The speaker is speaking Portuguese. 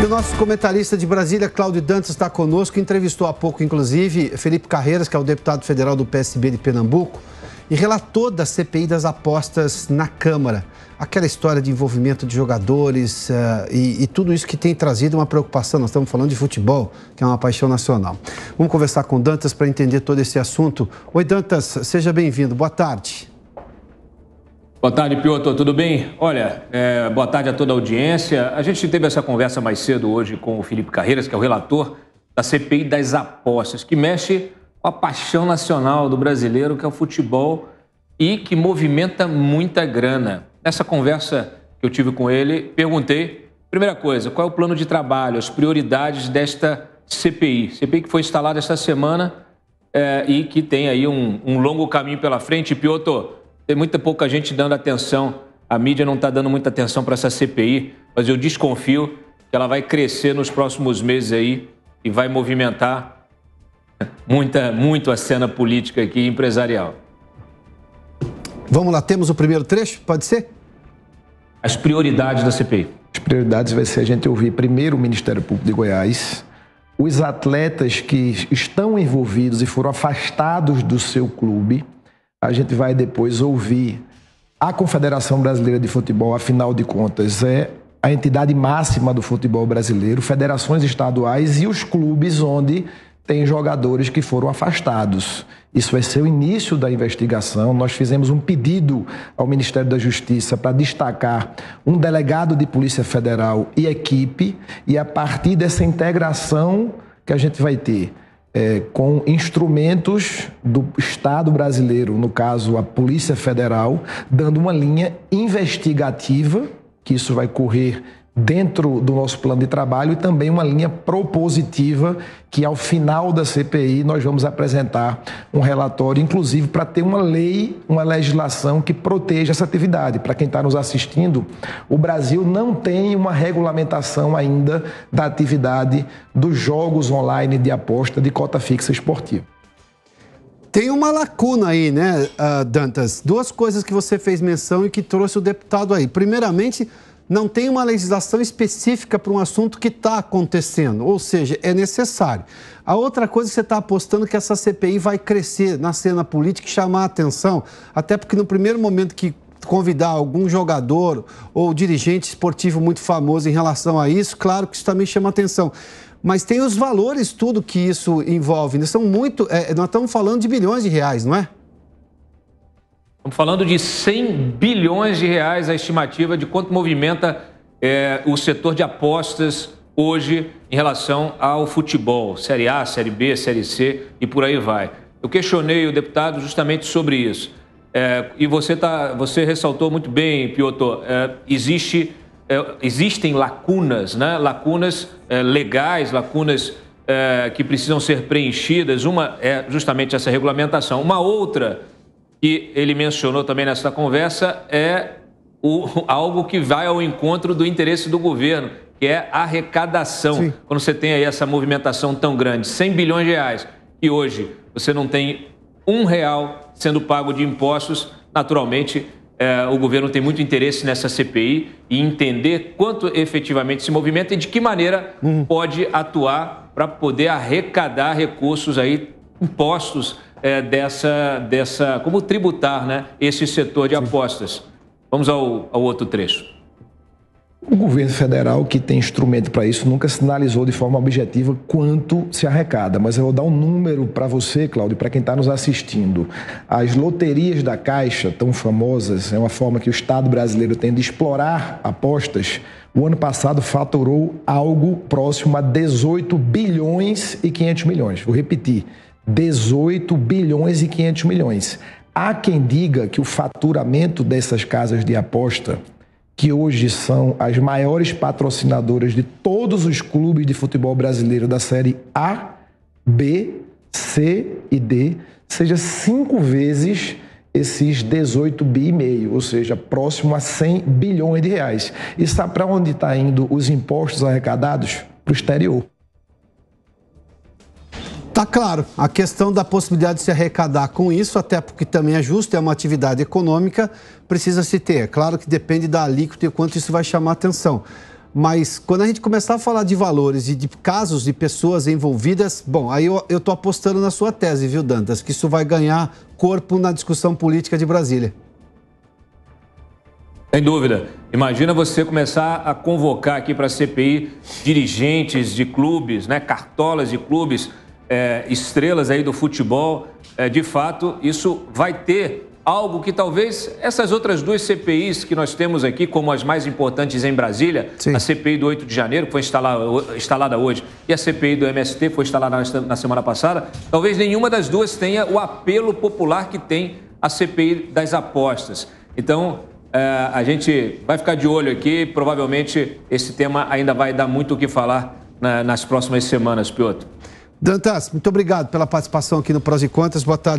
E o nosso comentarista de Brasília, Cláudio Dantas, está conosco, entrevistou há pouco, inclusive, Felipe Carreiras, que é o deputado federal do PSB de Pernambuco, e relator da CPI das apostas na Câmara. Aquela história de envolvimento de jogadores e tudo isso que tem trazido uma preocupação. Nós estamos falando de futebol, que é uma paixão nacional. Vamos conversar com o Dantas para entender todo esse assunto. Oi, Dantas, seja bem-vindo. Boa tarde. Boa tarde, Piotr. Tudo bem? Olha, boa tarde a toda a audiência. A gente teve essa conversa mais cedo hoje com o Felipe Carreiras, que é o relator da CPI das apostas, que mexe com a paixão nacional do brasileiro, que é o futebol, e que movimenta muita grana. Nessa conversa que eu tive com ele, perguntei, primeira coisa, qual é o plano de trabalho, as prioridades desta CPI? CPI que foi instalada esta semana e que tem aí um longo caminho pela frente. Piotr, tem muita pouca gente dando atenção, a mídia não está dando muita atenção para essa CPI, mas eu desconfio que ela vai crescer nos próximos meses aí e vai movimentar muito a cena política aqui e empresarial. Vamos lá, temos o primeiro trecho, pode ser? As prioridades da CPI. As prioridades vai ser a gente ouvir primeiro o Ministério Público de Goiás, os atletas que estão envolvidos e foram afastados do seu clube. A gente vai depois ouvir a Confederação Brasileira de Futebol, afinal de contas, é a entidade máxima do futebol brasileiro, federações estaduais e os clubes onde tem jogadores que foram afastados. Isso vai ser o início da investigação. Nós fizemos um pedido ao Ministério da Justiça para destacar um delegado de Polícia Federal e equipe, e a partir dessa integração que a gente vai ter com instrumentos do Estado brasileiro, no caso a Polícia Federal, dando uma linha investigativa, que isso vai correr dentro do nosso plano de trabalho, e também uma linha propositiva, que ao final da CPI nós vamos apresentar um relatório, inclusive para ter uma lei, uma legislação que proteja essa atividade. Para quem está nos assistindo, o Brasil não tem uma regulamentação ainda da atividade dos jogos online de aposta de cota fixa esportiva. Tem uma lacuna aí, né, Dantas? Duas coisas que você fez menção e que trouxe o deputado aí. Primeiramente, não tem uma legislação específica para um assunto que está acontecendo, ou seja, é necessário. A outra coisa que você está apostando que essa CPI vai crescer na cena política e chamar a atenção, até porque no primeiro momento que convidar algum jogador ou dirigente esportivo muito famoso em relação a isso, claro que isso também chama atenção. Mas tem os valores, tudo que isso envolve, né? São muito, nós estamos falando de bilhões de reais, não é? Estamos falando de 100 bilhões de reais a estimativa de quanto movimenta o setor de apostas hoje em relação ao futebol. Série A, Série B, Série C e por aí vai. Eu questionei o deputado justamente sobre isso. E você ressaltou muito bem, Piotr, existem lacunas, né? Lacunas legais, lacunas que precisam ser preenchidas. Uma é justamente essa regulamentação. Uma outra que ele mencionou também nessa conversa é algo que vai ao encontro do interesse do governo, que é a arrecadação. Sim. Quando você tem aí essa movimentação tão grande, 100 bilhões de reais, e hoje você não tem R$1 sendo pago de impostos, naturalmente o governo tem muito interesse nessa CPI e entender quanto efetivamente se movimenta e de que maneira pode atuar para poder arrecadar recursos aí, impostos, como tributar, né, esse setor de apostas. Vamos ao outro trecho. O governo federal, que tem instrumento para isso, nunca sinalizou de forma objetiva quanto se arrecada. Mas eu vou dar um número para você, Cláudio, para quem está nos assistindo. As loterias da Caixa, tão famosas, é uma forma que o Estado brasileiro tem de explorar apostas. O ano passado faturou algo próximo a 18 bilhões e 500 milhões. Vou repetir. 18 bilhões e 500 milhões. Há quem diga que o faturamento dessas casas de aposta, que hoje são as maiores patrocinadoras de todos os clubes de futebol brasileiro da série A, B, C e D, seja 5 vezes esses 18 bi e meio, ou seja, próximo a 100 bilhões de reais. E sabe para onde está indo os impostos arrecadados? Para o exterior. Tá claro, a questão da possibilidade de se arrecadar com isso, até porque também é justo, é uma atividade econômica, precisa se ter. É claro que depende da alíquota e quanto isso vai chamar atenção. Mas quando a gente começar a falar de valores e de casos de pessoas envolvidas, bom, aí eu estou apostando na sua tese, viu, Dantas, que isso vai ganhar corpo na discussão política de Brasília. Sem dúvida. Imagina você começar a convocar aqui para a CPI dirigentes de clubes, né, cartolas de clubes, estrelas aí do futebol. De fato, isso vai ter algo que talvez essas outras duas CPIs que nós temos aqui, como as mais importantes em Brasília, sim, a CPI do 8 de janeiro, que foi instalada hoje, e a CPI do MST, que foi instalada na semana passada, talvez nenhuma das duas tenha o apelo popular que tem a CPI das apostas. Então, a gente vai ficar de olho aqui, provavelmente esse tema ainda vai dar muito o que falar nas próximas semanas, Piotr. Dantas, muito obrigado pela participação aqui no Prós e Contras. Boa tarde.